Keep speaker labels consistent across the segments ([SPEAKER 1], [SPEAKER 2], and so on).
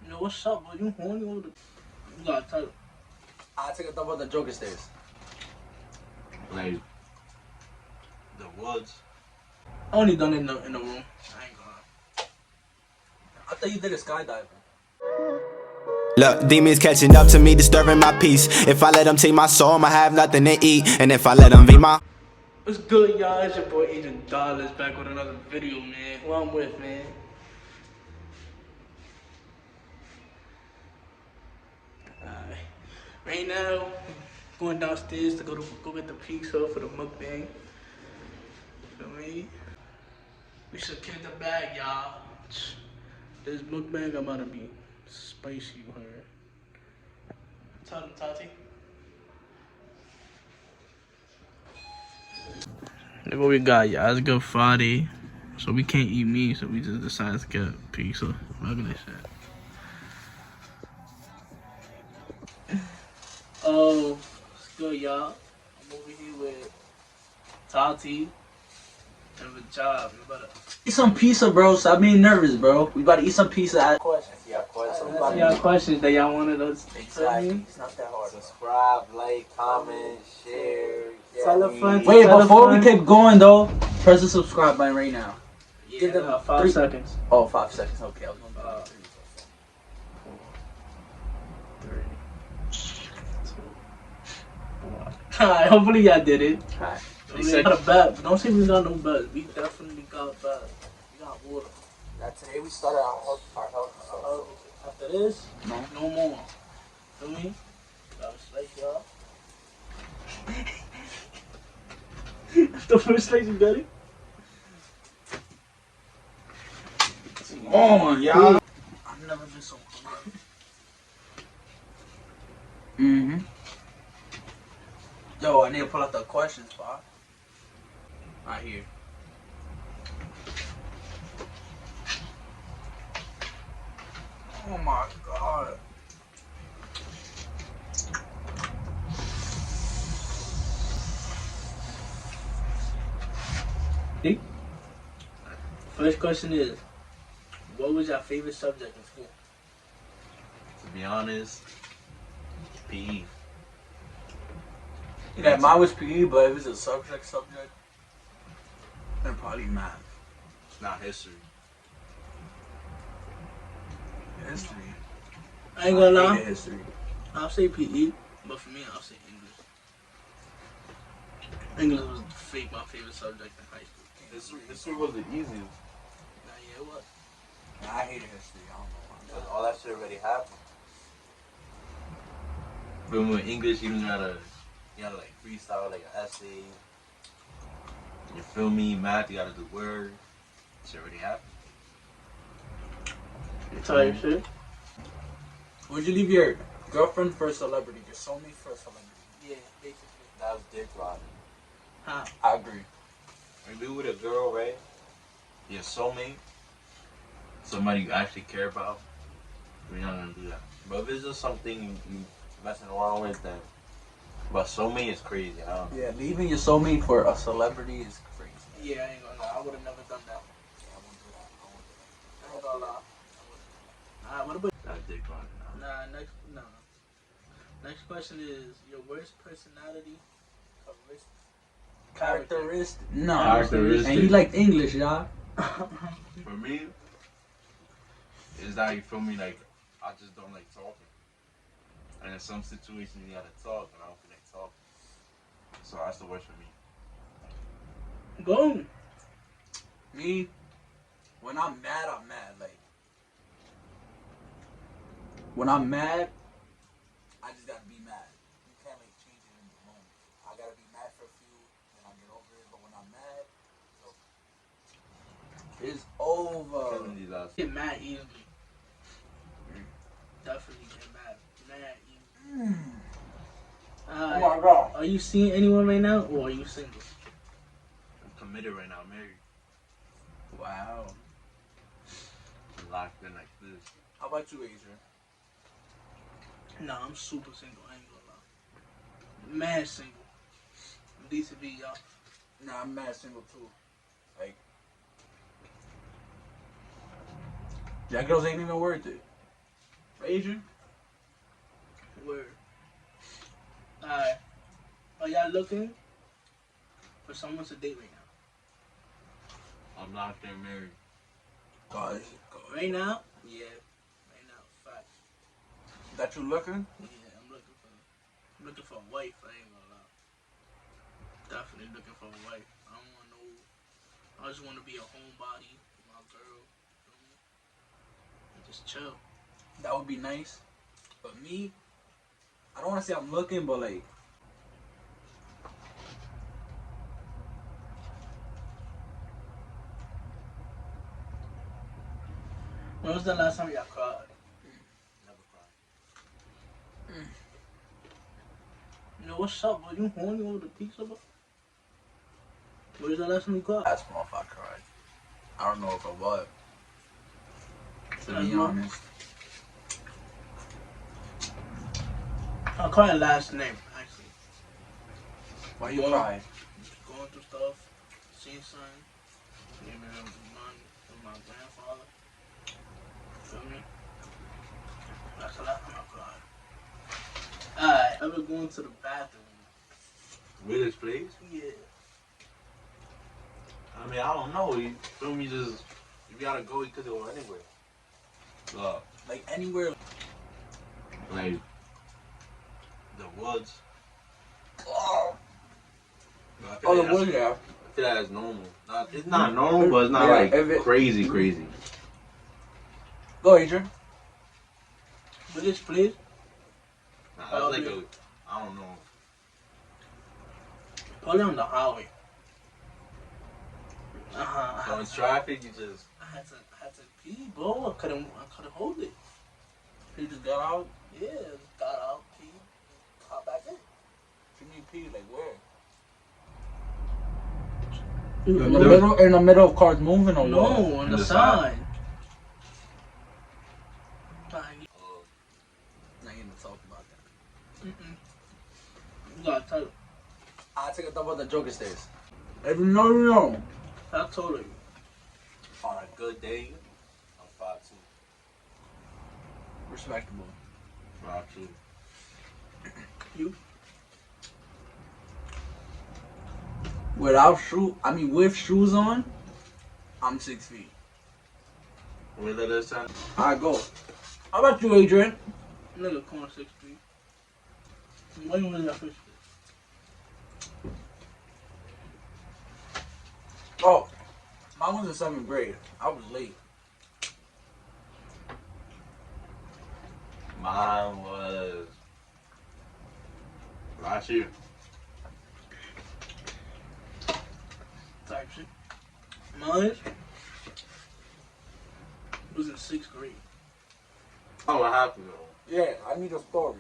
[SPEAKER 1] You know what's up, bro? You horny over the... You gotta tell it.
[SPEAKER 2] I take a double the Joker stairs.
[SPEAKER 3] Like the woods.
[SPEAKER 1] I only done it in the room. I ain't gonna lie.
[SPEAKER 2] I thought you did a skydiving.
[SPEAKER 4] Look, demons catching up to me, disturbing my peace. If I let them take my soul, I'ma have nothing to eat. And if I let them be my...
[SPEAKER 1] What's good, y'all? It's your boy Agent Dollars back with another video, man. Who I'm with, man? Alright. Right now, going downstairs to go get the pizza for the mukbang. Feel me? We should kick the bag, y'all. This mukbang about to be spicy, you heard? Tell them, Tati. Look what we got, y'all. It's Good Friday. So we can't eat meat, so we just decided to get pizza. Regular shit. Oh, what's good, y'all? I'm over here with Tati and with Job. We about to
[SPEAKER 2] Eat some pizza, bro. Stop being nervous, bro. We about to eat some pizza.
[SPEAKER 1] questions.
[SPEAKER 2] Yeah, questions.
[SPEAKER 1] That's y'all questions that y'all wanted us to
[SPEAKER 2] Exactly. It's not that hard.
[SPEAKER 3] Subscribe, like, comment, share.
[SPEAKER 1] Tell a friend.
[SPEAKER 2] Wait,
[SPEAKER 1] Tell a
[SPEAKER 2] before we
[SPEAKER 1] friend.
[SPEAKER 2] keep going though, press the subscribe button right now.
[SPEAKER 1] Yeah,
[SPEAKER 2] Give them
[SPEAKER 1] 5 seconds.
[SPEAKER 2] Oh, 5 seconds. Okay, I was going to
[SPEAKER 1] 3, 2, 1. Alright, hopefully y'all did it.
[SPEAKER 2] Alright.
[SPEAKER 1] We got a bet, but don't say we got no bet. We definitely got a bet. We got water.
[SPEAKER 2] Today we started our health.
[SPEAKER 1] After this,
[SPEAKER 2] No.
[SPEAKER 1] no more. Feel me? Got a slice, y'all. The first slice you got it?
[SPEAKER 2] Come on, y'all.
[SPEAKER 1] I've never been so hungry.
[SPEAKER 2] Mm-hmm. Yo, I need to pull out the questions, Bob. Right here. Oh my god.
[SPEAKER 1] First question is, what was your favorite subject in school?
[SPEAKER 3] To be honest, PE.
[SPEAKER 2] Yeah, mine was PE, but it was a subject, then probably math.
[SPEAKER 3] It's not history.
[SPEAKER 2] History.
[SPEAKER 1] I ain't gonna
[SPEAKER 2] I
[SPEAKER 1] lie.
[SPEAKER 2] hated history.
[SPEAKER 1] I'll say PE, but for me, I'll say English. English was my favorite subject in high school.
[SPEAKER 3] History was the easiest.
[SPEAKER 1] Nah, yeah, it was.
[SPEAKER 2] Nah, I hated history. I don't know
[SPEAKER 3] Because all that shit already happened. But with English, you gotta like freestyle like an essay. You feel me? Math, you gotta do words. Shit already happened.
[SPEAKER 1] You tired shit?
[SPEAKER 2] why. Would you leave your girlfriend for a celebrity? Your soulmate for a celebrity?
[SPEAKER 1] Yeah, basically.
[SPEAKER 3] That was dick riding.
[SPEAKER 1] Huh?
[SPEAKER 2] I agree.
[SPEAKER 3] When you be with a girl, right? Your soulmate, somebody you actually care about, you're not gonna do that. But if it's just something you messing around with, then. But soulmate is crazy. I don't know.
[SPEAKER 2] Yeah, leaving your soulmate for a celebrity is crazy.
[SPEAKER 1] Yeah, I ain't gonna lie. I would have never done that.
[SPEAKER 2] Yeah, I won't do that.
[SPEAKER 1] I ain't gonna lie. Nah, what about...
[SPEAKER 3] That's dick riding.
[SPEAKER 1] Nah. Next question is, your worst personality
[SPEAKER 2] Characteristic? No.
[SPEAKER 3] Characteristic.
[SPEAKER 2] And you like English, y'all?
[SPEAKER 3] For me, is that you feel me? Like, I just don't like talking. And in some situations, you gotta talk, and I don't feel like talking. So that's the worst for me.
[SPEAKER 1] Boom.
[SPEAKER 2] Me, when I'm mad, I'm mad. Like, when I'm mad, I just gotta be mad. You can't like change it in the moment. I gotta be mad for a few, then I'll get over it. But when I'm mad, it's over.
[SPEAKER 3] Killing these ass.
[SPEAKER 1] Get mad easily. Definitely get mad. Mad easily.
[SPEAKER 2] Oh my god.
[SPEAKER 1] Are you seeing anyone right now, or are you single?
[SPEAKER 3] I'm committed right now, married.
[SPEAKER 2] Wow.
[SPEAKER 3] I'm locked in like this.
[SPEAKER 2] How about you, Adrian?
[SPEAKER 1] Nah, I'm super single. I ain't gonna lie. Mad single. DCB, y'all.
[SPEAKER 2] Nah, I'm mad single too. Like, That girls ain't even worth it. Adrian?
[SPEAKER 1] Word. Alright. Are y'all looking for someone to date right now?
[SPEAKER 3] I'm not getting married.
[SPEAKER 2] God.
[SPEAKER 1] Right now? Yeah. Right now. Fact.
[SPEAKER 2] That you looking?
[SPEAKER 1] Yeah, I'm looking for a wife, I ain't gonna lie. Definitely looking for a wife. I don't want no, I just want to be a homebody with my girl. You know, and just chill.
[SPEAKER 2] That would be nice. But me, I don't want to say I'm looking, but like,
[SPEAKER 1] When was the last time y'all cried?
[SPEAKER 3] Never cry.
[SPEAKER 1] You know what's up, bro? You horny over the pizza, bro? When was the last time you cried?
[SPEAKER 2] that's my fuck cried. I don't know if I was. To be
[SPEAKER 1] Mhm.
[SPEAKER 2] honest.
[SPEAKER 1] I call it last name, actually.
[SPEAKER 2] Why you
[SPEAKER 1] Well,
[SPEAKER 2] cry?
[SPEAKER 1] Just going through stuff, seeing something, maybe with my grandfather. Feel me? That's the last time I cried. Alright, ever going to the bathroom?
[SPEAKER 3] Weirdest place?
[SPEAKER 1] Yeah.
[SPEAKER 3] I mean, I don't know. You feel me? Just you gotta go. You could go anywhere.
[SPEAKER 2] Like anywhere.
[SPEAKER 3] Like the woods.
[SPEAKER 2] Oh,
[SPEAKER 3] I feel
[SPEAKER 2] oh
[SPEAKER 3] like
[SPEAKER 2] the
[SPEAKER 3] that's-
[SPEAKER 2] wood, yeah.
[SPEAKER 3] I feel like that's normal. It's not normal, but it's not
[SPEAKER 2] Yeah,
[SPEAKER 3] like
[SPEAKER 2] if it-
[SPEAKER 3] crazy.
[SPEAKER 2] Go, Adrian.
[SPEAKER 1] Biggest place?
[SPEAKER 3] Nah, that's like a, I don't know.
[SPEAKER 1] Probably on the highway.
[SPEAKER 3] So in traffic, you just
[SPEAKER 1] I had to pee, bro. I couldn't hold it.
[SPEAKER 2] You just got out.
[SPEAKER 1] Yeah, just got out, pee, hop back in.
[SPEAKER 2] You need pee, like where?
[SPEAKER 1] In
[SPEAKER 2] In the middle of cars moving or what?
[SPEAKER 1] No, on
[SPEAKER 3] In
[SPEAKER 1] the
[SPEAKER 3] the
[SPEAKER 1] side.
[SPEAKER 2] Not even talk about that.
[SPEAKER 1] You gotta tell her.
[SPEAKER 2] I take a double the joker stairs. If you know, you know.
[SPEAKER 1] I told her.
[SPEAKER 3] on a good day, I'm 5'2".
[SPEAKER 2] Respectable.
[SPEAKER 3] 5'2".
[SPEAKER 1] You?
[SPEAKER 2] With shoes on, I'm 6 feet.
[SPEAKER 3] Wait, let us time.
[SPEAKER 2] Alright, go. How about you, Adrian?
[SPEAKER 1] Nigga, corner 6 feet. Why you in that fish?
[SPEAKER 2] Oh, mine was in 7th grade. I was late.
[SPEAKER 3] Mine was last year.
[SPEAKER 1] Type shit. Mine was in 6th grade.
[SPEAKER 3] Oh, what happened though?
[SPEAKER 2] Yeah, I need a story.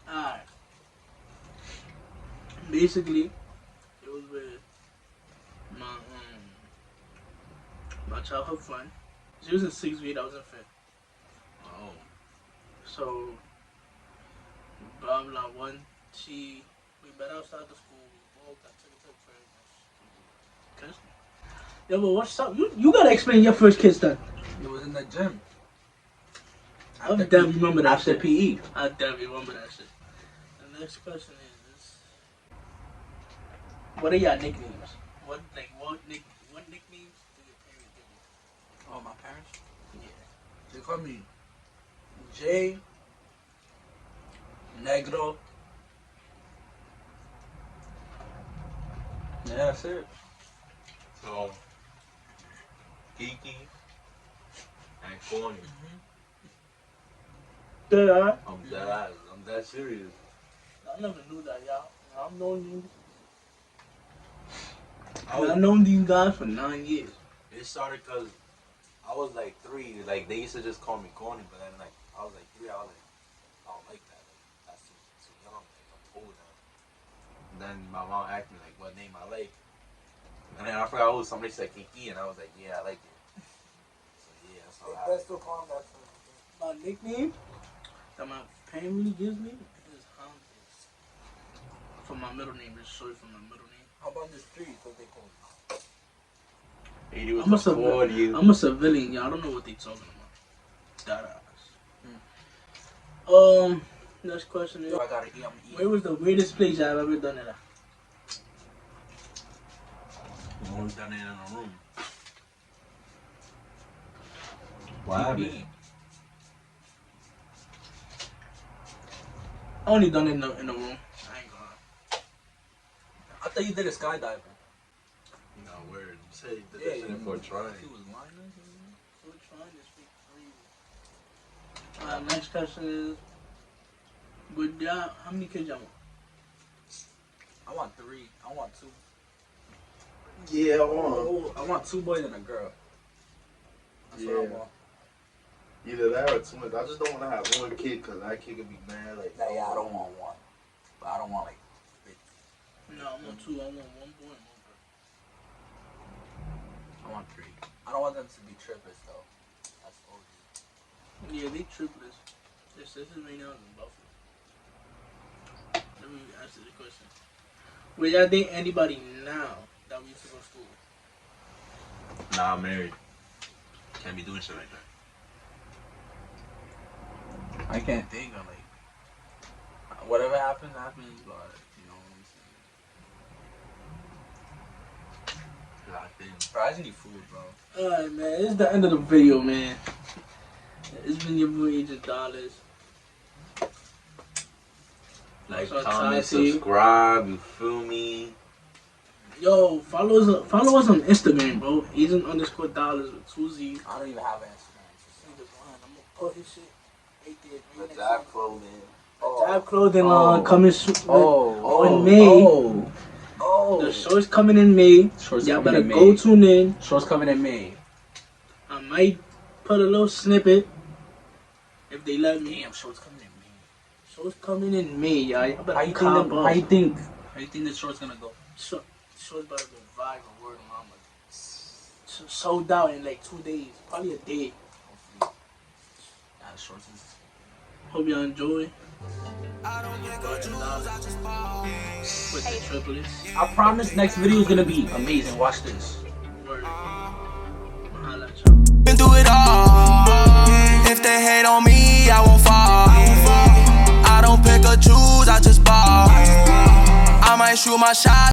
[SPEAKER 1] Alright. Basically, it was with my childhood friend. She was in 6th grade, I was in 5th.
[SPEAKER 3] Oh,
[SPEAKER 1] So, blah blah. We met outside the school. We walked. I took her to the train. Kissed me. Yeah, but what's up? You gotta explain your first kiss then.
[SPEAKER 2] It was in the gym.
[SPEAKER 1] I damn remember that
[SPEAKER 2] After
[SPEAKER 1] shit.
[SPEAKER 2] PE.
[SPEAKER 1] I damn remember that shit. The next question is, what are your nicknames? What nicknames do your parents give you?
[SPEAKER 2] Oh, my parents?
[SPEAKER 1] Yeah.
[SPEAKER 2] They call me J, Negro. Yeah, that's it.
[SPEAKER 3] so Kiki and corny.
[SPEAKER 1] Yeah.
[SPEAKER 3] I'm that. I'm that serious.
[SPEAKER 1] I never knew that, y'all. I've known you.
[SPEAKER 3] Oh.
[SPEAKER 1] I've known these guys for 9 years.
[SPEAKER 3] It started because I was like 3. Like they used to just call me corny, but then like I was like 3. I was like, I don't like that. Like, that's too young. Like I'm old now. And then my mom asked me like what name I like, and then I forgot who. Somebody said Kiki, and I was like, yeah, I like it. So yeah, that's how I.
[SPEAKER 2] still call him that.
[SPEAKER 1] My nickname that my family gives me is Humbles. For my middle name, it's short for my middle name.
[SPEAKER 2] How about the streets? What they call you?
[SPEAKER 3] He was a 40.
[SPEAKER 1] I'm a civilian, y'all. I don't know what they talking about. That Next question is,
[SPEAKER 2] Yo, I gotta eat. I'm eating.
[SPEAKER 1] where was the weirdest place I've ever done it at?
[SPEAKER 3] I've only done it in a room.
[SPEAKER 2] What happened?
[SPEAKER 1] I only done it in the room. I ain't gonna.
[SPEAKER 2] I thought you did a skydiving.
[SPEAKER 3] No, word. You said you did
[SPEAKER 2] Yeah,
[SPEAKER 3] that shit for trying.
[SPEAKER 2] He was lying.
[SPEAKER 1] We're trying this week crazy. Next question is, would y'all, how many kids y'all want?
[SPEAKER 2] I want 3. I want 2.
[SPEAKER 3] Yeah,
[SPEAKER 2] I want 2 boys and a girl. That's what I want.
[SPEAKER 3] Either that or too much. I just don't want to have one kid because that kid could be mad. Like,
[SPEAKER 2] Yeah, I don't want 1. But I don't want like 50.
[SPEAKER 1] No, I want 2. I want 1 boy and 1 girl.
[SPEAKER 2] I want 3. I don't want them to be triplets though. That's OG.
[SPEAKER 1] Yeah, they triplets. Their sisters right now in Buffalo. Let me answer the question. Would y'all date anybody now that we used to go to school?
[SPEAKER 3] nah, I'm married. Can't be doing shit like that.
[SPEAKER 2] I can't think of like whatever happens, but you know what I'm saying.
[SPEAKER 3] Locked in.
[SPEAKER 2] Bro, I just need food, bro.
[SPEAKER 1] Alright, man. It's the end of the video, man. It's been your boy Agent Dollars.
[SPEAKER 3] Like,
[SPEAKER 1] So
[SPEAKER 3] comment,
[SPEAKER 1] excited.
[SPEAKER 3] subscribe, you feel me?
[SPEAKER 1] Yo, follow us on Instagram, bro. Agent_Dollars with 2 Z's.
[SPEAKER 2] I don't even have an Instagram.
[SPEAKER 1] Nigga, man, I'm gonna put his shit right there. Right next to
[SPEAKER 3] That
[SPEAKER 1] it.
[SPEAKER 3] clothing.
[SPEAKER 1] Job clothing coming soon.
[SPEAKER 2] Oh,
[SPEAKER 1] in May.
[SPEAKER 2] Oh.
[SPEAKER 1] The show's coming in May.
[SPEAKER 2] Shorts
[SPEAKER 1] Y'all
[SPEAKER 2] coming
[SPEAKER 1] better
[SPEAKER 2] in
[SPEAKER 1] go
[SPEAKER 2] May.
[SPEAKER 1] tune in.
[SPEAKER 2] Shorts coming in May.
[SPEAKER 1] I might put a little snippet if they let me.
[SPEAKER 2] Damn, shorts coming in May.
[SPEAKER 1] Show's coming in May, y'all. Y'all better
[SPEAKER 2] How you
[SPEAKER 1] cop up.
[SPEAKER 2] think the shorts gonna go?
[SPEAKER 1] Show's better go viral, word of mama. Sold out in like 2 days, probably a day.
[SPEAKER 2] Hopefully. Yeah, the shorts is.
[SPEAKER 1] Hope y'all enjoy. With the triplets.
[SPEAKER 2] I promise next video is gonna be amazing. Watch this.
[SPEAKER 1] Word. Holla at y'all.
[SPEAKER 5] Been through it all. If they hate on me, I won't fall. I don't pick or choose, I just ball. I might shoot my shot.